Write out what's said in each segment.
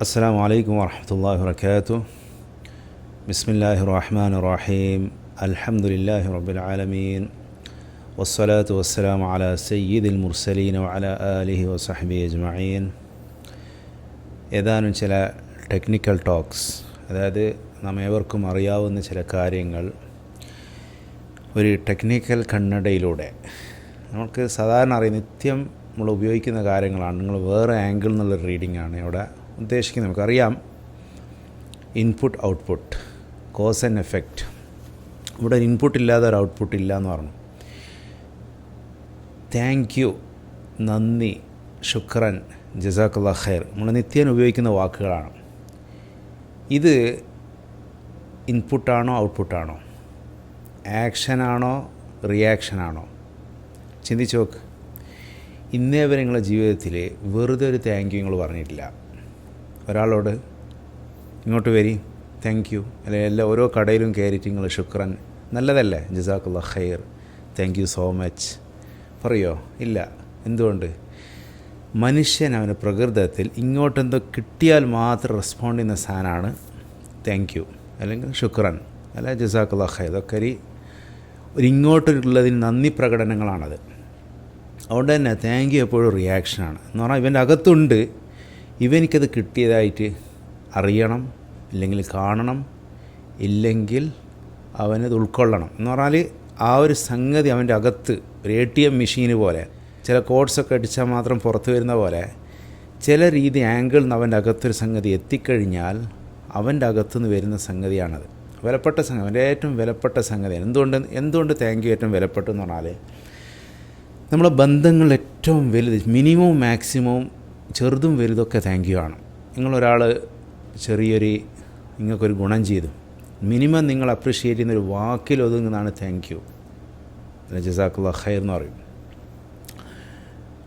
السلام عليكم ورحمة الله وبركاته. بسم الله الرحمن الرحيم. الحمد لله رب العالمين والصلاة والسلام على سيد المرسلين وعلى آله وصحبه أجمعين. ഏതാനും ചില technical talks, അതായത് നാം ഏവർക്കും അറിയാവുന്ന ചില കാര്യങ്ങൾ ഒരു ടെക്നിക്കൽ കണ്ണടയിലൂടെ നമുക്ക് സാധാരണ അറിയാം, നിത്യം നമ്മൾ ഉപയോഗിക്കുന്ന കാര്യങ്ങളാണ്. നിങ്ങൾ വേറെ ആംഗിൾ എന്നുള്ള റീഡിംഗ് ആണ് ഇവിടെ ഉദ്ദേശിക്കുന്നത്. നമുക്കറിയാം input output, cause and effect. ഇവിടെ ഒരു ഇൻപുട്ട് ഇല്ലാതെ ഒരു ഔട്ട്പുട്ട് ഇല്ല എന്ന് പറഞ്ഞു. താങ്ക് യു, നന്ദി, ശുക്രൻ, ജസാക്കല്ലാഹ് ഖൈർ നമ്മൾ നിത്യം ഉപയോഗിക്കുന്ന വാക്കുകളാണ്. ഇത് ഇൻപുട്ടാണോ ഔട്ട്പുട്ടാണോ, ആക്ഷനാണോ റിയാക്ഷനാണോ? ചിന്തിച്ച് നോക്ക്. ഇന്നേ വരെ നിങ്ങളുടെ ജീവിതത്തിൽ വെറുതെ ഒരു താങ്ക് യു നിങ്ങൾ പറഞ്ഞിട്ടില്ല. ഒരാളോട് ഇങ്ങോട്ട് വരി, താങ്ക് യു, അല്ലെങ്കിൽ എല്ലാ ഓരോ കടയിലും കയറിയിട്ട് നിങ്ങൾ ശുക്രൻ, നല്ലതല്ലേ, ജസാക്കല്ലാഹ് ഖൈർ, താങ്ക് യു സോ മച്ച് പറയോ? ഇല്ല. എന്തുകൊണ്ട്? മനുഷ്യൻ അവൻ്റെ പ്രകൃതത്തിൽ ഇങ്ങോട്ടെന്തോ കിട്ടിയാൽ മാത്രം റെസ്പോണ്ട് ചെയ്യുന്ന സാധനമാണ് താങ്ക് യു അല്ലെങ്കിൽ ശുക്രൻ അല്ല ജസാക്കല്ലാഹ് ഖൈർ. ഇതൊക്കെ ഒരു ഇങ്ങോട്ടുള്ളതിന് നന്ദി പ്രകടനങ്ങളാണത്. അതുകൊണ്ട് തന്നെ താങ്ക് യു എപ്പോഴും റിയാക്ഷനാണ്. എന്ന് പറഞ്ഞാൽ ഇവൻ്റെ അകത്തുണ്ട്, ഇവനിക്കത് കിട്ടിയതായിട്ട് അറിയണം, ഇല്ലെങ്കിൽ കാണണം, ഇല്ലെങ്കിൽ അവനത് ഉൾക്കൊള്ളണം. എന്ന് പറഞ്ഞാൽ ആ ഒരു സംഗതി അവൻ്റെ അകത്ത് ഒരു ATM മെഷീന് പോലെ, ചില കോഡ്സൊക്കെ അടിച്ചാൽ മാത്രം പുറത്ത് വരുന്ന പോലെ ചില രീതി ആംഗിളിൽ നിന്ന് അവൻ്റെ അകത്തൊരു സംഗതി എത്തിക്കഴിഞ്ഞാൽ അവൻ്റെ അകത്തുനിന്ന് വരുന്ന സംഗതിയാണത്. വിലപ്പെട്ട സംഗതി, അവൻ്റെ ഏറ്റവും വിലപ്പെട്ട സംഗതിയാണ്. എന്തുകൊണ്ട് താങ്ക് യു ഏറ്റവും വിലപ്പെട്ടെന്ന് പറഞ്ഞാൽ നമ്മളെ ബന്ധങ്ങൾ ഏറ്റവും വലുത്, മിനിമവും മാക്സിമവും, ചെറുതും വലുതൊക്കെ താങ്ക് യു ആണ്. നിങ്ങളൊരാൾ നിങ്ങൾക്കൊരു ഗുണം ചെയ്തു, മിനിമം നിങ്ങൾ അപ്രിഷ്യേറ്റ് ചെയ്യുന്നൊരു വാക്കിൽ ഒതുങ്ങുന്നതാണ് താങ്ക് യു, ജസാക്കല്ലാഹ് ഖൈർ എന്ന് പറയും.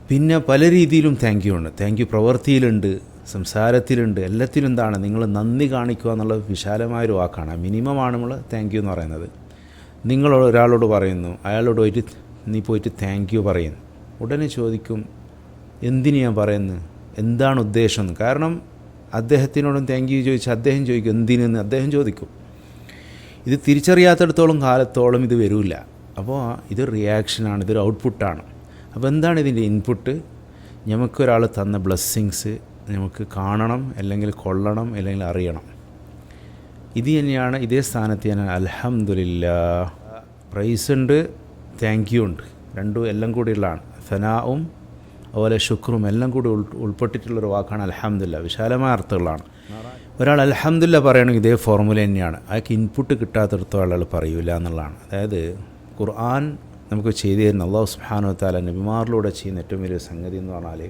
പിന്നെ പല രീതിയിലും താങ്ക് യു ഉണ്ട്. താങ്ക് യു പ്രവൃത്തിയിലുണ്ട്, സംസാരത്തിലുണ്ട്, എല്ലാത്തിലും. എന്താണ്? നിങ്ങൾ നന്ദി കാണിക്കുക എന്നുള്ള വിശാലമായൊരു വാക്കാണ്. മിനിമമാണ് നമ്മൾ താങ്ക് യു എന്ന് പറയുന്നത്. നിങ്ങൾ ഒരാളോട് പറയുന്നു, അയാളോട് നീ പോയിട്ട് താങ്ക് യു പറയുന്നു. ഉടനെ ചോദിക്കും, എന്തിനു ഞാൻ പറയുന്നത്, എന്താണ് ഉദ്ദേശം? കാരണം അദ്ദേഹത്തിനോടും താങ്ക് യു ചോദിച്ചാൽ അദ്ദേഹം ചോദിക്കും എന്തിനെന്ന് അദ്ദേഹം ചോദിക്കും. ഇത് തിരിച്ചറിയാത്തിടത്തോളം കാലത്തോളം ഇത് വരില്ല. അപ്പോൾ ഇത് റിയാക്ഷനാണ്, ഇതൊരു ഔട്ട്പുട്ടാണ്. അപ്പോൾ എന്താണ് ഇതിൻ്റെ ഇൻപുട്ട്? നമുക്കൊരാൾ തന്ന ബ്ലെസ്സിങ്സ് നമുക്ക് കാണണം, അല്ലെങ്കിൽ കൊള്ളണം, അല്ലെങ്കിൽ അറിയണം. ഇത് തന്നെയാണ്. ഇതേ സ്ഥാനത്ത് ഞാൻ അൽഹംദുലില്ലാഹ്, പ്രൈസ് ഉണ്ട്, താങ്ക് യു ഉണ്ട്, രണ്ടും എല്ലാം കൂടിയുള്ളതാണ്. സനാവും അതുപോലെ ശുക്രും എല്ലാം കൂടി ഉൾപ്പെട്ടിട്ടുള്ളൊരു വാക്കാണ് അൽഹംദുലില്ലാഹ്. വിശാലമായ അർത്ഥങ്ങളാണ്. ഒരാൾ അൽഹംദുലില്ലാഹ് പറയണമെങ്കിൽ ഇതേ ഫോർമുല തന്നെയാണ്. അയാൾക്ക് ഇൻപുട്ട് കിട്ടാത്തിടത്തോളം ആൾ പറയൂല എന്നുള്ളതാണ്. അതായത് ഖുർആൻ നമുക്ക് ചെയ്തു തരുന്ന അല്ലാഹു സുബ്ഹാനഹു വ തആല നബിമാരിലൂടെ ചെയ്യുന്ന ഏറ്റവും വലിയ സംഗതി എന്ന് പറഞ്ഞാൽ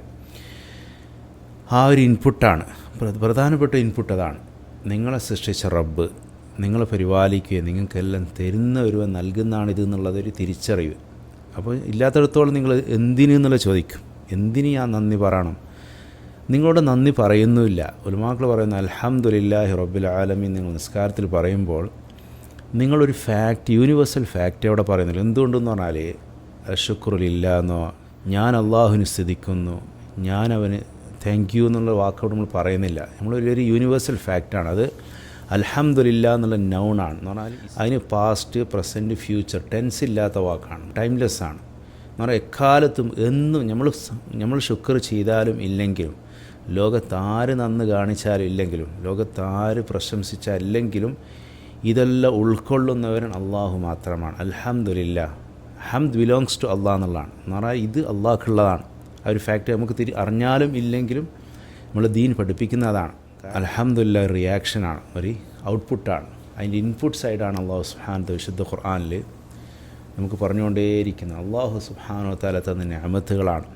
ആ ഒരു ഇൻപുട്ടാണ്. പ്രധാനപ്പെട്ട ഇൻപുട്ട് അതാണ്. നിങ്ങളെ സൃഷ്ടിച്ച റബ്ബ് നിങ്ങളെ പരിപാലിക്കുകയും നിങ്ങൾക്കെല്ലാം തരുന്ന ഒരുവൻ നൽകുന്നതാണ് ഇത് എന്നുള്ളതൊരു തിരിച്ചറിവ്. അപ്പോൾ ഇല്ലാത്തിടത്തോളം നിങ്ങൾ എന്തിനെന്നുള്ള ചോദിക്കും, എന്തിന് ഞാൻ നന്ദി പറയണം? നിങ്ങളോട് നന്ദി പറയുന്നുമില്ല. ഉലമാക്കൾ പറയുന്ന അൽഹംദുലില്ലാഹി റബ്ബിൽ ആലമീൻ നിങ്ങൾ നിസ്കാരത്തിൽ പറയുമ്പോൾ നിങ്ങളൊരു ഫാക്റ്റ്, യൂണിവേഴ്സൽ ഫാക്റ്റ് അവിടെ പറയുന്നില്ല. എന്തുകൊണ്ടെന്ന് പറഞ്ഞാൽ അശ്ശുക്റുലില്ലാ എന്നോ, ഞാൻ അള്ളാഹുവിന് സ്തുതിക്കുന്നു, ഞാൻ അവന് താങ്ക് യു എന്നുള്ള വാക്കോട് നമ്മൾ പറയുന്നില്ല. നമ്മളൊരു യൂണിവേഴ്സൽ ഫാക്റ്റാണ് അത്. അൽഹംദുലില്ലാ എന്നുള്ള നൗണാണ്. എന്ന് പറഞ്ഞാൽ അതിന് പാസ്റ്റ്, പ്രസൻറ്റ്, ഫ്യൂച്ചർ, ടെൻസ് ഇല്ലാത്ത വാക്കാണ്, ടൈംലെസ് ആണ്. എന്ന് പറഞ്ഞാൽ എക്കാലത്തും എന്നും നമ്മൾ ശുക്ർ ചെയ്താലും ഇല്ലെങ്കിലും, ലോകത്താര് നന്ന് കാണിച്ചാലും ഇല്ലെങ്കിലും, ലോകത്താര് പ്രശംസിച്ചാലില്ലെങ്കിലും ഇതെല്ലാം ഉൾക്കൊള്ളുന്നവരൻ അള്ളാഹു മാത്രമാണ്. അൽഹംദുലില്ലാ, ഹംദ് ബിലോങ്സ് ടു അള്ളാഹ് എന്നുള്ളതാണ്. എന്ന് പറഞ്ഞാൽ ഇത് അള്ളാഹ്ക്കുള്ളതാണ്. ആ ഒരു ഫാക്റ്റ് നമുക്ക് അറിഞ്ഞാലും ഇല്ലെങ്കിലും നമ്മൾ ദീൻ പഠിപ്പിക്കുന്നതാണ്. അൽഹംദുലില്ലാഹ് റിയാക്ഷനാണ്, ഒരു ഔട്ട്പുട്ടാണ്. അതിൻ്റെ ഇൻപുട്ട് സൈഡാണ് അള്ളാഹു സുബ്ഹാനഹു വിശുദ്ധ ഖുർആനിൽ നമുക്ക് പറഞ്ഞുകൊണ്ടേയിരിക്കുന്നത്. അള്ളാഹു സുബ്ഹാനഹു വ തആല തന്ന നിഅമത്തുകളാണ്.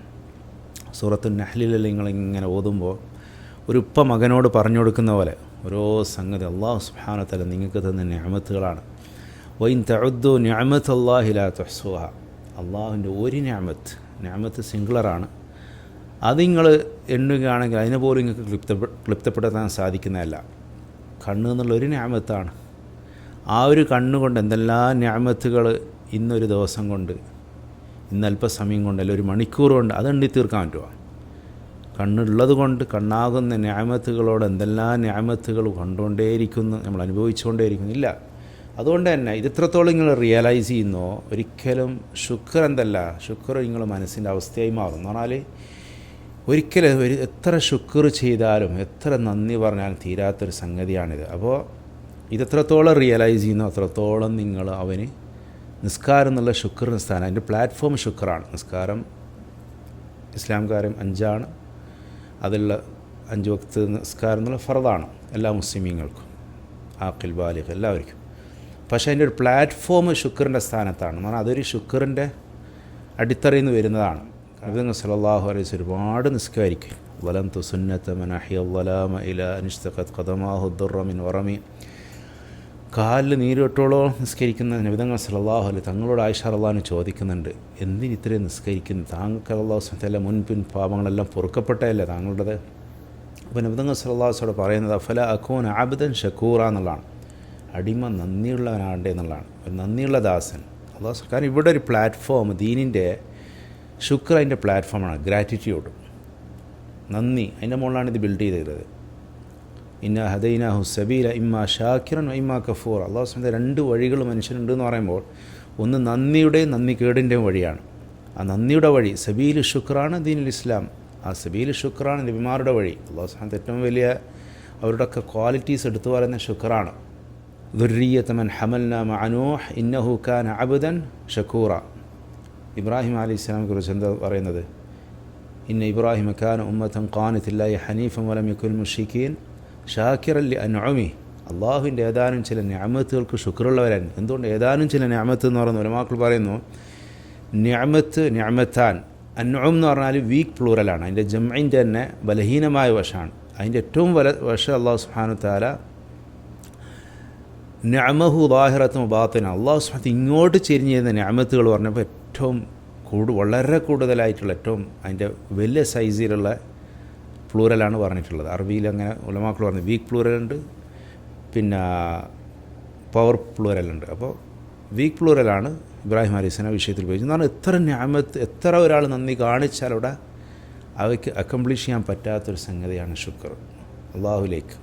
സൂറത്തുൻ നഹ്ലിൽ നിങ്ങളിങ്ങനെ ഓതുമ്പോൾ ഒരു ഉപ്പ മകനോട് പറഞ്ഞു കൊടുക്കുന്ന പോലെ ഓരോ സംഗതി അള്ളാഹു സുബ്ഹാനഹു വ തആല നിങ്ങൾക്ക് തന്ന നിഅമത്തുകളാണ്. വഇൻ തഉദ്ദു നിഅമത്തല്ലാഹി ലാ തുഹ്സുഹാ. അള്ളാഹുവിൻ്റെ ഒരു നിഅമത്ത് സിംഗുലറാണ്. അത് നിങ്ങൾ എണ്ണുകയാണെങ്കിൽ അതിനെ പോലും നിങ്ങൾക്ക് ക്ലിപ്തപ്പെടുത്താൻ സാധിക്കുന്നതല്ല. കണ്ണ് എന്നുള്ളൊരു നിഅമത്താണ്. ആ ഒരു കണ്ണുകൊണ്ട് എന്തെല്ലാം നിഅമത്തുകൾ ഇന്നൊരു ദിവസം കൊണ്ട്, ഇന്ന് അല്പസമയം കൊണ്ട്, അല്ലെങ്കിൽ ഒരു മണിക്കൂർ കൊണ്ട് അത് എണ്ണി തീർക്കാൻ പറ്റുമോ? കണ്ണുള്ളത് കൊണ്ട് കണ്ണാകുന്ന ന്യാമത്തുകളോട് എന്തെല്ലാം ന്യാമത്തുകൾ കണ്ടുകൊണ്ടേയിരിക്കുന്നു, നമ്മൾ അനുഭവിച്ചുകൊണ്ടേയിരിക്കുന്നു. ഇല്ല, അതുകൊണ്ട് തന്നെ ഇത് ഇത്രത്തോളം നിങ്ങൾ റിയലൈസ് ചെയ്യുന്നോ ഒരിക്കലും ശുക്ർ എന്തല്ല, ശുക്ർ നിങ്ങൾ മനസ്സിൻ്റെ അവസ്ഥയായി മാറും. എന്ന് പറഞ്ഞാൽ ഒരിക്കലും എത്ര ശുക്ർ ചെയ്താലും എത്ര നന്ദി പറഞ്ഞാലും തീരാത്തൊരു സംഗതിയാണിത്. അപ്പോൾ ഇതെത്രത്തോളം റിയലൈസ് ചെയ്യുന്നോ അത്രത്തോളം നിങ്ങൾ അവന് നിസ്കാരം എന്നുള്ള ശുക്റിന് സ്ഥാനം, അതിൻ്റെ പ്ലാറ്റ്ഫോം ശുക്റാണ്. നിസ്കാരം ഇസ്ലാം കാര്യം 5 അതിലുള്ള 5 വക്ത് നിസ്കാരം എന്നുള്ള ഫർദാണ് എല്ലാ മുസ്ലിമീങ്ങൾക്കും, ആഖിൽ ബാലിഗ് എല്ലാവർക്കും. പക്ഷേ അതിൻ്റെ ഒരു പ്ലാറ്റ്ഫോം ശുക്റിൻ്റെ സ്ഥാനത്താണ്. എന്ന് പറഞ്ഞാൽ അതൊരു ശുക്റിൻ്റെ അടിത്തറയിൽ നിന്ന് വരുന്നതാണ്. നബി സല്ലല്ലാഹു അലൈഹി വസല്ലം ഒരുപാട് നിസ്കരിക്കും. വലംതു സുന്നത മൻ അഹ്യ അൽ-ളലാമ ഇലാ അൻഇസ്തഖത് ഖദമാഹു ദുർറ മിൻ വറമി. കാലിൽ നീരോട്ടോളം നിസ്കരിക്കുന്ന നബി സല്ലല്ലാഹു അലൈഹി തങ്ങളോട് ആയിഷ റളിയല്ലാഹു ചോദിക്കുന്നുണ്ട്, എന്തിന് ഇത്രയും നിസ്കരിക്കുന്നു? താങ്കൾക്ക് അല്ലാഹു സുബ്ഹാനഹു വ തആല മുൻപിൻ പാപങ്ങളെല്ലാം പൊറുക്കപ്പെട്ടതല്ലേ താങ്കളുടേത്? അപ്പോൾ നബി സല്ലല്ലാഹു അലൈഹി വസല്ലം പറയുന്നത് അഫല അകൂന അബ്ദൻ ഷക്കൂറ എന്നുള്ളതാണ്. അടിമ നന്ദിയുള്ളവനാകട്ടെ എന്നുള്ളതാണ്, ഒരു നന്ദിയുള്ള ദാസൻ. അല്ലാഹു കാരണം ഇവിടെ ഒരു പ്ലാറ്റ്ഫോം ദീനിൻ്റെ ശുക്ർ അതിൻ്റെ പ്ലാറ്റ്ഫോമാണ്. ഗ്രാറ്റിറ്റ്യൂഡ്, നന്ദി, അതിൻ്റെ മുകളിലാണ് ഇത് ബിൽഡ് ചെയ്തിരുന്നത്. ഇന്ന ഹദൈനാഹു സബീല ഇമ്മാ ഷാക്കിറൻ ഇമ്മാ കഫൂർ. അല്ലാഹു സുബ്ഹാനഹു 2 വഴികൾ മനുഷ്യനുണ്ടെന്ന് പറയുമ്പോൾ ഒന്ന് നന്ദിയുടെയും നന്ദികേടിൻ്റെയും വഴിയാണ്. ആ നന്ദിയുടെ വഴി സബീൽ ശുക്റാണ് ദീനുൽ ഇസ്ലാം. ആ സബീൽ ശുക്റാണ് നബിമാരുടെ വഴി. അല്ലാഹു സുബ്ഹാനഹു ഏറ്റവും വലിയ അവരുടെയൊക്കെ ക്വാളിറ്റീസ് എടുത്തു പറയുന്ന ശുക്റാണ്. ദുർരിയ്യത മൻ ഹമൽന മഅ നൂഹ് ഇന്നഹു കാന അബ്ദൻ ഷക്കൂറ. ഇബ്രാഹിം അലൈഹിസ്സലാമിനെ കുറിച്ച് എന്താ പറയുന്നത്? ഇന്ന ഇബ്രാഹിമ കാന ഉമ്മതൻ ഖാനിതൻ ലില്ലാഹി ഹനീഫൻ വലം യകുൻ മുശ്രിക്കീൻ ഷാക്കിറൻ ലിഅൻഉമി. അള്ളാഹുവിൻ്റെ ഏതാനും ചില നിഅമത്തുകൾക്ക് ശുക്റുള്ളവരാണ്. എന്തുകൊണ്ട് ഏതാനും ചില നിഅമത്ത് എന്ന് പറയുന്നു? ഉലമാക്കൾ പറയുന്നു നിഅമത്ത് നിഅമത്താൻ. അൻഉം എന്ന് പറഞ്ഞാൽ വീക്ക് പ്ലൂറലാണ്, അതിൻ്റെ ജംഇൻ്റെ തന്നെ ബലഹീനമായ വശമാണ്. അതിൻ്റെ ഏറ്റവും വശം അല്ലാഹു സുബ്ഹാനഹു വ തആല നിഅമഹു ളാഹിറത്തും ബാത്തിന. അല്ലാഹു സുബ്ഹാനഹു ഇങ്ങോട്ട് ചെരിഞ്ഞ് ചെയ്യുന്ന നിഅമത്തുകൾ പറഞ്ഞപ്പോൾ ഏറ്റവും വളരെ കൂടുതലായിട്ടുള്ള ഏറ്റവും അതിൻ്റെ വലിയ സൈസിലുള്ള പ്ലൂറലാണ് പറഞ്ഞിട്ടുള്ളത്. അറബിയിൽ അങ്ങനെ ഉലമാക്കൾ പറഞ്ഞു വീക്ക് പ്ലൂറലുണ്ട്, പിന്നെ പവർ പ്ലൂറലുണ്ട്. അപ്പോൾ വീക്ക് പ്ലൂറലാണ് ഇബ്രാഹിം അലൈഹിസ്സലാം വിഷയത്തിൽ ഉപയോഗിച്ചത്. എന്ന് പറഞ്ഞാൽ എത്ര നിഅമത്ത്, എത്ര ഒരാൾ നന്ദി കാണിച്ചാൽ അവിടെ അവയ്ക്ക് അക്കംപ്ലിഷ് ചെയ്യാൻ പറ്റാത്തൊരു സംഗതിയാണ് ശുക്ർ അള്ളാഹുലേക്ക്.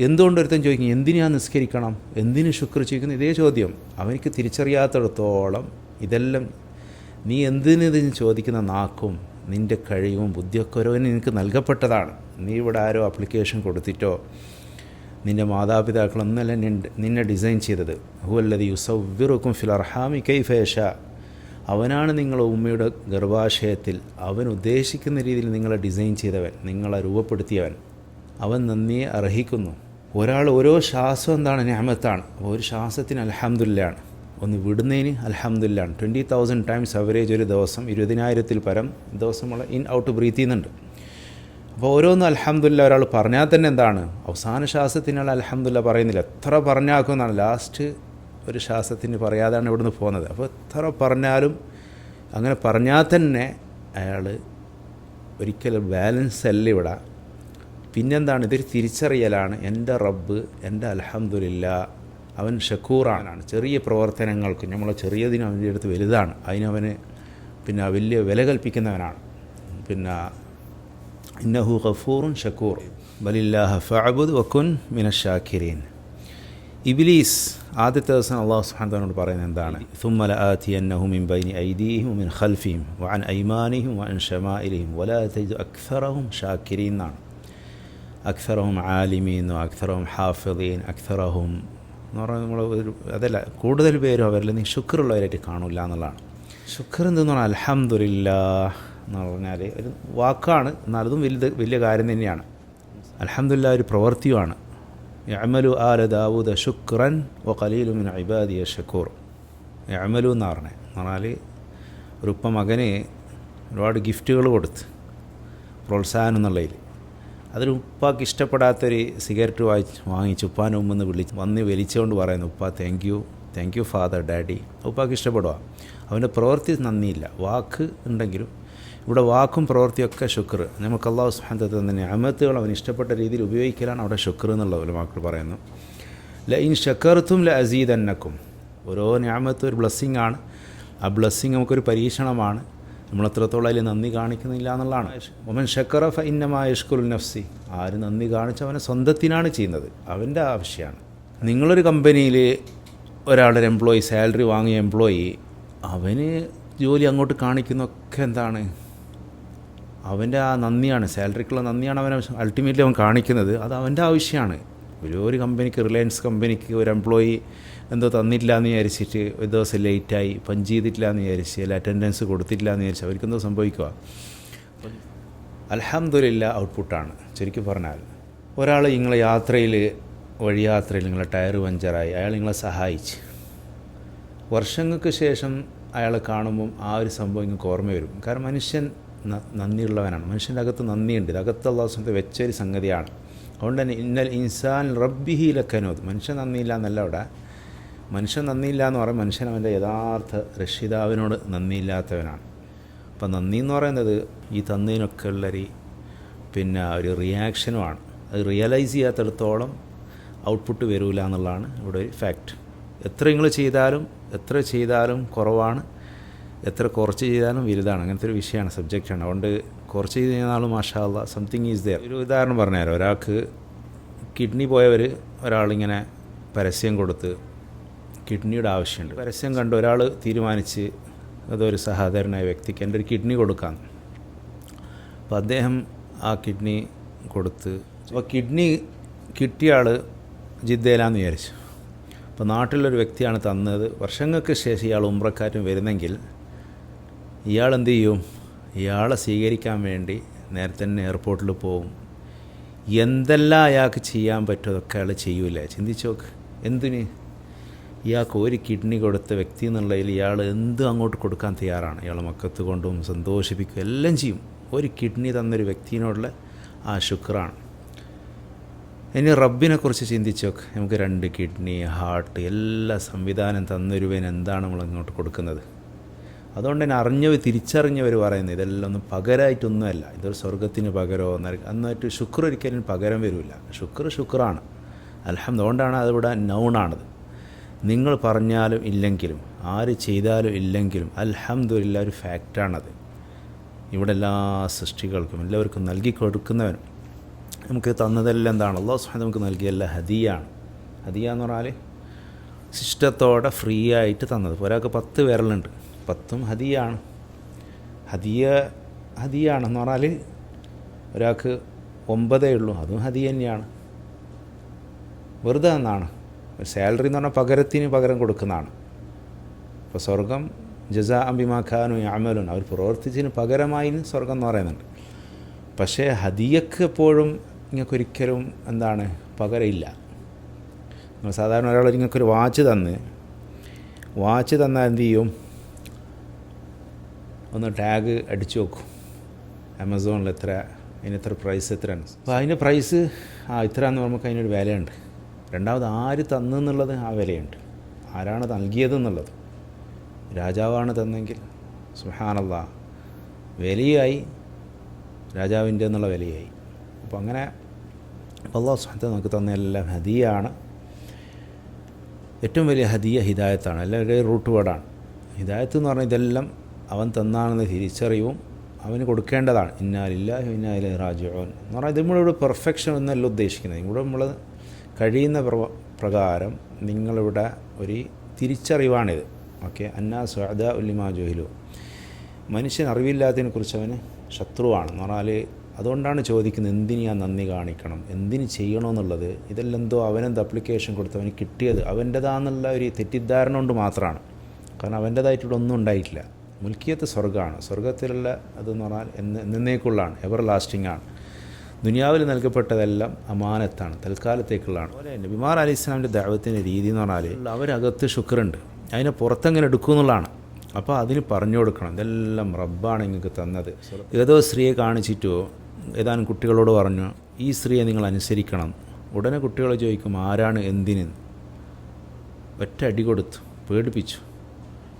എന്തുകൊണ്ടൊരുത്തൻ ചോദിക്കും എന്തിനാണ് നിസ്കരിക്കണം, എന്തിന് ശുക്ർ ചോദിക്കുന്നു? ഇതേ ചോദ്യം അവനിക്ക് തിരിച്ചറിയാത്തിടത്തോളം ഇതെല്ലാം നീ എന്തിന് ഇതിന് ചോദിക്കുന്ന നാക്കും നിൻ്റെ കഴിവും ബുദ്ധിയൊക്കെ ഓരോന്ന് നിനക്ക് നൽകപ്പെട്ടതാണ്. നീ ഇവിടെ ആരോ ആപ്ലിക്കേഷൻ കൊടുത്തിട്ടോ നിൻ്റെ മാതാപിതാക്കളൊന്നല്ല നിന്നെ ഡിസൈൻ ചെയ്തത്. ഹുവല്ലദീ യുസവ്വിറുക്കും ഫിൽ അർഹാമി കൈഫ യശാ. അവനാണ് നിങ്ങളുടെ ഉമ്മയുടെ ഗർഭാശയത്തിൽ അവൻ ഉദ്ദേശിക്കുന്ന രീതിയിൽ നിങ്ങളെ ഡിസൈൻ ചെയ്തവൻ, നിങ്ങളെ രൂപപ്പെടുത്തിയവൻ. അവൻ നന്ദിയെ അർഹിക്കുന്നു. ഒരാൾ ഓരോ ശ്വാസം എന്താണ് നിഅമത്താണ്. ഒരു ശ്വാസത്തിന് അൽഹംദുലില്ലാഹ്, ഒന്ന് വിടുന്നതിന് അൽഹംദുലില്ലാഹ്. 20,000 ടൈംസ് അവറേജ് ഒരു ദിവസം 20,000-ൽ പരം ദിവസം നമ്മൾ ഇൻ ഔട്ട് ബ്രീത്ത് ചെയ്യുന്നുണ്ട്. അപ്പോൾ ഓരോന്നും അൽഹംദുലില്ലാഹ് ഒരാൾ പറഞ്ഞാൽ തന്നെ എന്താണ്, അവസാന ശ്വാസത്തിനാൾ അൽഹംദുലില്ലാഹ് പറയുന്നില്ല. എത്ര പറഞ്ഞാക്കുമെന്നാണ് ലാസ്റ്റ് ഒരു ശ്വാസത്തിന് പറയാതാണ് ഇവിടുന്ന് പോകുന്നത്. അപ്പോൾ എത്ര പറഞ്ഞാലും അങ്ങനെ പറഞ്ഞാൽ തന്നെ അയാൾ ഒരിക്കലും ബാലൻസ് അല്ല ഇവിടെ. പിന്നെന്താണ്, ഇതൊരു തിരിച്ചറിയലാണ്. എൻ്റെ റബ്ബ്, എൻ്റെ അൽഹംദുലില്ലാഹ് അവൻ ഷക്കൂറാണ്. ചെറിയ പ്രവർത്തനങ്ങൾക്ക് നമ്മൾ ചെറിയതിനും അവൻ്റെ അടുത്ത് വലുതാണ്, അതിനവന് പിന്നെ വലിയ വില കൽപ്പിക്കുന്നവനാണ്. പിന്നെ ഇന്നഹു ഗഫൂറുൻ ഷക്കൂർ ബലില്ലാഹ ഫഅബ്ദ് വകുൻ മിനശ്ശാകിരീൻ. ഇബ്ലീസ് ആദ്യത്തെ ദിവസം അല്ലാഹു സുബ്ഹാനഹു വതആലയോട് പറയുന്നത് എന്താണ്? സുമ്മ ലആതിയന്നഹും മിൻ ബൈനി ഐദീഹിം വമിൻ ഖൽഫിഹിം വഅൻ ഐമാനിഹിം വഅൻ ശമാഇലിഹിം വലാ തജിദു അക്സറഹും ഷാകിരീൻ എന്നാണ്. അക്സറഹും ആലിമീൻ, അക്സറഹും ഹാഫിളീൻ, അക്സറഹും എന്ന് പറഞ്ഞാൽ നമ്മൾ ഒരു അതല്ല, കൂടുതൽ പേരും അവരിൽ നീ ശുക്റുള്ളവരായിട്ട് കാണില്ല എന്നുള്ളതാണ്. ശുക്ർ എന്തെന്ന് പറഞ്ഞാൽ അൽഹംദുലില്ലാഹ് എന്ന് പറഞ്ഞാൽ ഒരു വാക്കാണ്, എന്നാലതും വലിയ കാര്യം തന്നെയാണ്. അൽഹംദുലില്ലാഹ് ഒരു പ്രവൃത്തിയുമാണ്. യഅമലു ആല ദാവൂദ ശുക്രൻ വ ഖലീലു മിൻ ഇബാദിയ ഷക്കൂർ. യഅമലു എന്ന് പറഞ്ഞാൽ ഒരു ഉപ്പ മകന് ഒരുപാട് ഗിഫ്റ്റുകൾ കൊടുത്ത് പ്രോത്സാഹനം എന്നുള്ളതിൽ അതൊരു ഉപ്പാക്ക് ഇഷ്ടപ്പെടാത്തൊരു സിഗരറ്റ് വാങ്ങിച്ച് ഉപ്പാൻ്റെ മുമ്പെന്ന് വന്ന് വലിച്ചുകൊണ്ട് പറയുന്നു, ഉപ്പ താങ്ക് യു ഫാദർ ഡാഡി. ഉപ്പാക്ക് ഇഷ്ടപ്പെടുക. അവൻ്റെ പ്രവൃത്തി നന്ദിയില്ല, വാക്ക് ഉണ്ടെങ്കിലും ഇവിടെ വാക്കും പ്രവൃത്തിയൊക്കെ ശുക്ർ. നമുക്ക് അല്ലാഹു സുബ്ഹാനഹു വ തആല തന്നെ നിഅമത്തുകൾ അവൻ ഇഷ്ടപ്പെട്ട രീതിയിൽ ഉപയോഗിക്കലാണ് അവിടെ ശുക്ർ എന്നുള്ള ഉലമാക്കൾ പറയുന്നു. ലഇൻ ശക്കർതും ലഅസീദന്നക്കും. ഓരോ നിഅമത്തും ഒരു ബ്ലെസ്സിങ് ആണ്. ആ ബ്ലെസ്സിങ് നമുക്കൊരു പരീക്ഷണമാണ്. നമ്മളെത്രത്തോളം അതിൽ നന്ദി കാണിക്കുന്നില്ല എന്നുള്ളതാണ്. ഒമൻ ഷക്കറ ഫ ഇന്നമാ യഷ്കുറുൻ നഫ്സി, ആര് നന്ദി കാണിച്ച് അവനെ സ്വന്തത്തിനാണ് ചെയ്യുന്നത്, അവൻ്റെ ആവശ്യമാണ്. നിങ്ങളൊരു കമ്പനിയിൽ ഒരാളുടെ എംപ്ലോയി, സാലറി വാങ്ങിയ എംപ്ലോയി, അവന് ജോലി അങ്ങോട്ട് കാണിക്കുന്നൊക്കെ എന്താണ്, അവൻ്റെ ആ നന്ദിയാണ്, സാലറിക്കുള്ള നന്ദിയാണ് അവൻ അൾട്ടിമേറ്റ്ലി അവൻ കാണിക്കുന്നത്. അത് അവൻ്റെ ആവശ്യമാണ്. ഒരു കമ്പനിക്ക്, റിലയൻസ് കമ്പനിക്ക് ഒരു എംപ്ലോയി എന്തോ തന്നിട്ടില്ല എന്ന് വിചാരിച്ചിട്ട് ഒരു ദിവസം ലേറ്റായി പഞ്ച് ചെയ്തിട്ടില്ല എന്ന് വിചാരിച്ച്, അല്ല അറ്റൻഡൻസ് കൊടുത്തിട്ടില്ല എന്ന് വിചാരിച്ച് അവർക്കെന്തോ സംഭവിക്കുക. അൽഹംദുലില്ലാ ഔട്ട്പുട്ടാണ്. ശരിക്കും പറഞ്ഞാൽ ഒരാൾ നിങ്ങളെ യാത്രയിൽ, വഴിയാത്രയിൽ നിങ്ങളെ ടയർ പഞ്ചറായി, അയാൾ നിങ്ങളെ സഹായിച്ച്, വർഷങ്ങൾക്ക് ശേഷം അയാളെ കാണുമ്പം ആ ഒരു സംഭവം നിങ്ങൾക്ക് ഓർമ്മ വരും. കാരണം മനുഷ്യൻ നന്ദിയുള്ളവനാണ്, മനുഷ്യൻ്റെ അകത്ത് നന്ദിയുണ്ട്. അകത്ത് അല്ലാഹു സുബ്ഹാനഹു വെച്ചൊരു സംഗതിയാണ്. അതുകൊണ്ട് തന്നെ ഇന്നൽ ഇൻസാൻ റബ്ബിഹി ലക്കനൂദ്, മനുഷ്യൻ നന്ദിയില്ല എന്നല്ല അവിടെ. മനുഷ്യൻ നന്ദിയില്ല എന്ന് പറയുമ്പോൾ മനുഷ്യൻ അവൻ്റെ യഥാർത്ഥ രക്ഷിതാവിനോട് നന്ദിയില്ലാത്തവനാണ്. അപ്പം നന്ദി എന്ന് പറയുന്നത് ഈ തന്നതിനൊക്കെ ഉള്ളൊരു ഒരു റിയാക്ഷനുമാണ്. അത് റിയലൈസ് ചെയ്യാത്തിടത്തോളം ഔട്ട്പുട്ട് വരില്ല എന്നുള്ളതാണ് ഇവിടെ ഒരു ഫാക്റ്റ്. എത്ര നിങ്ങൾ ചെയ്താലും കുറവാണ്, എത്ര കുറച്ച് ചെയ്താലും വലുതാണ്. അങ്ങനത്തെ ഒരു വിഷയമാണ്, സബ്ജക്റ്റാണ്. അതുകൊണ്ട് കുറച്ച് ചെയ്യുന്നാളും മാഷാ അല്ലാ സംതിങ് ഈസ് ദെയർ. ഒരു ഉദാഹരണം പറഞ്ഞുതരാം. ഒരാൾക്ക് കിഡ്നി പോയവർ, ഒരാളിങ്ങനെ പരസ്യം കൊടുത്ത് കിഡ്നിയുടെ ആവശ്യമുണ്ട്. പരസ്യം കണ്ട് ഒരാൾ തീരുമാനിച്ച് അതൊരു സഹോദരനായ വ്യക്തിക്ക് എൻ്റെ ഒരു കിഡ്നി കൊടുക്കാം. അപ്പോൾ അദ്ദേഹം ആ കിഡ്നി കൊടുത്ത്, അപ്പോൾ കിഡ്നി കിട്ടിയ ആൾ ജിദ്ദയിലാന്ന് വിചാരിച്ചു. അപ്പോൾ നാട്ടിലൊരു വ്യക്തിയാണ് തന്നത്. വർഷങ്ങൾക്ക് ശേഷം ഇയാൾ ഉംറക്കാറ്റും വരുന്നെങ്കിൽ ഇയാൾ എന്ത് ചെയ്യും? ഇയാളെ സ്വീകരിക്കാൻ വേണ്ടി നേരത്തെ തന്നെ എയർപോർട്ടിൽ പോവും. എന്തെല്ലാം അയാൾക്ക് ചെയ്യാൻ പറ്റുമതൊക്കെ അയാൾ ചെയ്യൂലേ? ചിന്തിച്ച് നോക്ക്. എന്തിന്? ഇയാൾക്ക് ഒരു കിഡ്നി കൊടുത്ത വ്യക്തി എന്നുള്ളതിൽ ഇയാൾ എന്തും അങ്ങോട്ട് കൊടുക്കാൻ തയ്യാറാണ്. ഇയാൾ മക്കത്ത് കൊണ്ടും സന്തോഷിപ്പിക്കും, എല്ലാം ചെയ്യും. ഒരു കിഡ്നി തന്നൊരു വ്യക്തിയോടുള്ള ആ ശുക്രാണ്. ഇനി റബ്ബിനെക്കുറിച്ച് ചിന്തിച്ച് നോക്ക്. നമുക്ക് 2 കിഡ്നി, ഹാർട്ട്, എല്ലാ സംവിധാനം തന്നൊരുവൻ എന്താണ് നമ്മളിങ്ങോട്ട് കൊടുക്കുന്നത്? അതുകൊണ്ട് തന്നെ തിരിച്ചറിഞ്ഞവർ പറയുന്നത് ഇതെല്ലാം ഒന്നും പകരമായിട്ടൊന്നുമല്ല. ഇതൊരു സ്വർഗത്തിന് പകരമോ എന്നിട്ട് ശുക്ർ ഒരിക്കലും പകരം വരില്ല. ശുക്രാണ്. അൽഹംദുലില്ലാഹ്. അതുകൊണ്ടാണ് അതിവിടെ നൗണാണത്. നിങ്ങൾ പറഞ്ഞാലും ഇല്ലെങ്കിലും, ആര് ചെയ്താലും ഇല്ലെങ്കിലും അൽഹംദുലില്ലാഹ് ഒരു ഫാക്റ്റാണത്. ഇവിടെ എല്ലാ സൃഷ്ടികൾക്കും എല്ലാവർക്കും നൽകി കൊടുക്കുന്നവനും നമുക്ക് തന്നതെല്ലാം എന്താണ്? അല്ലാഹു സുബ്ഹാനഹു നമുക്ക് നൽകിയല്ല ഹദിയാണ്. ഹദിയ എന്ന് പറഞ്ഞാൽ സിസ്റ്റത്തോടെ ഫ്രീ ആയിട്ട് തന്നത്. ഒരാൾക്ക് 10 വിരലുണ്ട്, 10ഉം ഹദിയാണ്. ഹദിയാണെന്ന് പറഞ്ഞാൽ ഒരാൾക്ക് 9 ഉള്ളൂ, അതും ഹദിയ തന്നെയാണ്. വെറുതെ എന്നാണ്. സാലറി എന്ന് പറഞ്ഞാൽ പകരം കൊടുക്കുന്നതാണ്. ഇപ്പോൾ സ്വർഗം ജസാഅൻ ബിമാ കാനൂ യഅമലൂൻ, അവർ പ്രവർത്തിച്ചതിന് പകരമായി സ്വർഗം എന്ന് പറയുന്നുണ്ട്. പക്ഷേ ഹദിയക്ക് എപ്പോഴും നിങ്ങൾക്കൊരിക്കലും പകരമില്ല. നിങ്ങൾ സാധാരണ ഒരാൾ നിങ്ങൾക്കൊരു വാച്ച് തന്നാൽ എന്ത് ചെയ്യും? ഒന്ന് ടാഗ് അടിച്ചു നോക്കും, ആമസോണിൽ അതിനെത്ര പ്രൈസ് എത്രയാണ്. അപ്പോൾ അതിൻ്റെ പ്രൈസ് ഇത്ര എന്ന് പറയുമ്പോൾ അതിനൊരു വിലയുണ്ട്. രണ്ടാമത് ആര് തന്നെന്നുള്ളത് ആ വിലയുണ്ട്. ആരാണ് നൽകിയതെന്നുള്ളത്. രാജാവാണ് തന്നെങ്കിൽ സുബ്ഹാനല്ലാഹ് വിലയായി, രാജാവിൻ്റെ എന്നുള്ള വിലയായി. അപ്പോൾ അങ്ങനെ അല്ലാഹു സുബ്ഹാനഹു നമുക്ക് തന്ന എല്ലാം ഹദിയാണ്. ഏറ്റവും വലിയ ഹദിയ ഹിദായത്താണ്. എല്ലാവരുടെയും റൂട്ട് വേർഡാണ്. ഹിദായത്ത് എന്ന് പറഞ്ഞാൽ ഇതെല്ലാം അവൻ തന്നാണെന്ന് തിരിച്ചറിവും അവന് കൊടുക്കേണ്ടതാണ്. ഇന്നാ ലില്ലാഹി വ ഇന്നാ ഇലൈഹി റാജിഊൻ എന്ന് പറഞ്ഞാൽ ഇത് നമ്മളിവിടെ പെർഫെക്ഷൻ എന്നല്ല ഉദ്ദേശിക്കുന്നത്. ഇവിടെ നമ്മൾ കഴിയുന്ന പ്രകാരം നിങ്ങളിവിടെ ഒരു തിരിച്ചറിവാണിത്. ഓക്കെ. അന്നാസു അഅദാഉ ലിമാ ജുഹിലു, മനുഷ്യൻ അറിവില്ലാത്തതിനെക്കുറിച്ച് അവന് ശത്രുവാണെന്ന് പറഞ്ഞാൽ അതുകൊണ്ടാണ് ചോദിക്കുന്നത് എന്തിന് ഞാൻ നന്ദി കാണിക്കണം, എന്തിന് ചെയ്യണമെന്നുള്ളത്. ഇതെല്ലെന്തോ അവനെന്ത് അപ്ലിക്കേഷൻ കൊടുത്ത് അവന് കിട്ടിയത് അവൻ്റെതാണെന്നുള്ള ഒരു തെറ്റിദ്ധാരണ കൊണ്ട് മാത്രമാണ്. കാരണം അവൻ്റേതായിട്ടിവിടെ ഒന്നും ഉണ്ടായിട്ടില്ല. മുൽക്കിയത്ത് സ്വർഗ്ഗമാണ്. സ്വർഗ്ഗത്തിലുള്ള അതെന്ന് പറഞ്ഞാൽ എന്നേക്കുള്ളതാണ്, എവർ ലാസ്റ്റിംഗ് ആണ്. ദുനിയാവിൽ നൽകപ്പെട്ടതെല്ലാം അമാനത്താണ്, തൽക്കാലത്തേക്കുള്ളതാണ്. അതുപോലെ നബിമാർ അലൈഹി ഇസ്ലാമിൻ്റെ ദഅവത്തിൻ്റെ രീതി എന്ന് പറഞ്ഞാൽ അവരകത്ത് ശുക്രുണ്ട്, അതിനെ പുറത്തെങ്ങനെ എടുക്കും എന്നുള്ളതാണ്. അപ്പോൾ അതിന് പറഞ്ഞു കൊടുക്കണം ഇതെല്ലാം റബ്ബാണ് നിങ്ങൾക്ക് തന്നത്. ഏതോ സ്ത്രീയെ കാണിച്ചിട്ടോ ഏതാനും കുട്ടികളോട് പറഞ്ഞു ഈ സ്ത്രീയെ നിങ്ങൾ അനുസരിക്കണം. ഉടനെ കുട്ടികൾ ചോദിക്കും ആരാണ്, എന്തിന്? ഒറ്റ അടി കൊടുത്തു, പേടിപ്പിച്ചു.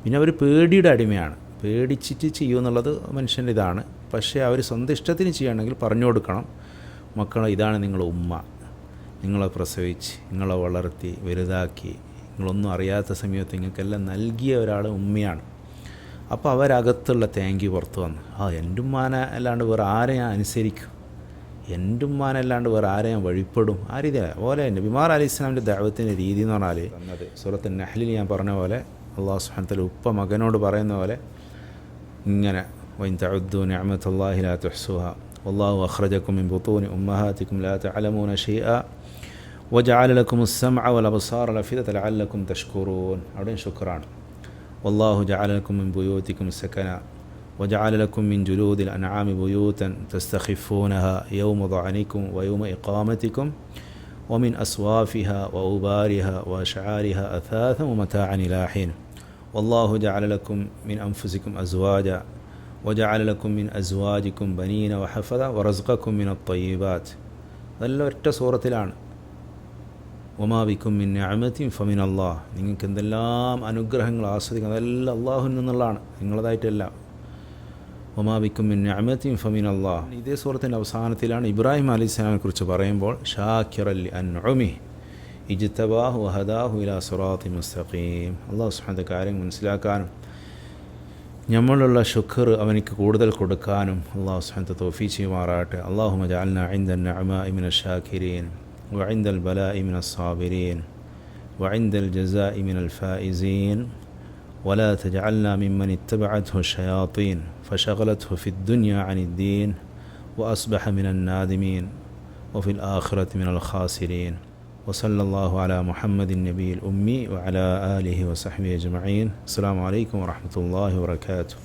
പിന്നെ അവർ പേടിയുടെ അടിമയാണ്. പേടിച്ചിട്ട് ചെയ്യുമെന്നുള്ളത് മനുഷ്യൻ്റെ ഇതാണ്. പക്ഷേ അവർ സ്വന്തം ഇഷ്ടത്തിന് ചെയ്യുകയാണെങ്കിൽ പറഞ്ഞു കൊടുക്കണം, മക്കളെ ഇതാണ് നിങ്ങളെ ഉമ്മ, നിങ്ങളെ പ്രസവിച്ച് നിങ്ങളെ വളർത്തി വലുതാക്കി നിങ്ങളൊന്നും അറിയാത്ത സമയത്ത് നിങ്ങൾക്കെല്ലാം നൽകിയ ഒരാൾ ഉമ്മയാണ്. അപ്പോൾ അവരകത്തുള്ള താങ്ക് യു പുറത്ത് വന്നു. എൻ്റെ ഉമ്മാനെ അല്ലാണ്ട് വേറെ ആരെ ഞാൻ അനുസരിക്കും, എൻ്റെ ഉമ്മാനല്ലാണ്ട് വേറെ ആരെ ഞാൻ വഴിപ്പെടും, ആ രീതിയാണ്. അതുപോലെ നബിമാർ അലൈഹി ഇസ്ലാമിൻ്റെ ദഅവത്തിൻ്റെ രീതി എന്ന് പറഞ്ഞാൽ തന്നത് സൂറത്തുൽ നഹ്ലിൽ ഞാൻ പറഞ്ഞ പോലെ അല്ലാഹു സുബ്ഹാനഹു വ തആല ഉപ്പ മകനോട് പറയുന്ന പോലെ ഇങ്ങനെ വഇൻ തഉദ്ദു നിഅമതല്ലാഹി ലാ തുഹ്സുഹാ വല്ലാഹു അഖ്റജകും മിൻ ബുത്തൂനി ഉമ്മഹാതികും ലാ തഅലമൂന ഷൈഅ വജഅല ലക്കുമുസ് സമഅ വൽ അബ്സാറ ലഅഫിദത ലഅല്ലക്കും തഷ്കുറൂൻ. അവിടെയും ശുക്റാണ്. വല്ലാഹു ജഅല ലക്കും മിൻ ബുയൂതികും സകന وجعل لكم من جلود الأنعام بيوتا تستخفونها يوم ضعنكم ويوم إقامتكم ومن أصوافها وأوبارها وأشعارها أثاثا ومتاعا إلى حين والله جعل لكم من أنفسكم أزواجا وجعل لكم من أزواجكم بنين وحفظا ورزقكم من الطيبات. അതെല്ലാം ഒറ്റ സൂറത്തിലാണ്. വമാ ബിക്കും മിൻ നിഅമത്തിൻ ഫമിൻ അല്ലാഹ്. നിങ്ങൾക്ക് എന്തെല്ലാം അനുഗ്രഹങ്ങൾ ആസ്വദിക്കണം അതെല്ലാം അള്ളാഹുവിൽ നിന്നുള്ളതാണ്, നിങ്ങളതായിട്ടല്ല. വമാ ബിക്കും മിൻ നിഅമത്തിൻ ഫമിൻ അല്ലാഹ്. ഇതേ സൂറത്തിൻ്റെ അവസാനത്തിലാണ് ഇബ്രാഹിം അലൈഹിസ്സലാമിനെ കുറിച്ച് പറയുമ്പോൾ ഷാക്കിറൻ ലിഅൻഉമിഹി ഇജ്തബാഹു വഹദാഹു ഇലാ സിറാത്തിൻ മുസ്തഖീം. അല്ലാഹു സുബ്ഹാനഹു കാര്യങ്ങൾ മനസ്സിലാക്കാനും നമ്മളുള്ള ശുക്ർ അവനിക്ക് കൂടുതൽ കൊടുക്കാനും അല്ലാഹു സുബ്ഹാനഹു തൗഫീഖ് ചെയ്യുമാറാകട്ടെ. അല്ലാഹുമ്മ ജഅൽനാ ഇൻദൻ നഅമാഇ മിനശ് ശാകിരീൻ വഇൻദൽ ബലാഇ മിനസ് സാബിരീൻ വഇൻദൽ ജസാഇ മിനൽ ഫായിസീൻ ولا تجعلنا ممن اتبعته الشياطين فشغلته في الدنيا عن الدين وأصبح من النادمين وفي الآخرة من الخاسرين. وصلى الله على محمد النبي الأمي وعلى آله وصحبه أجمعين. السلام عليكم ورحمة الله وبركاته.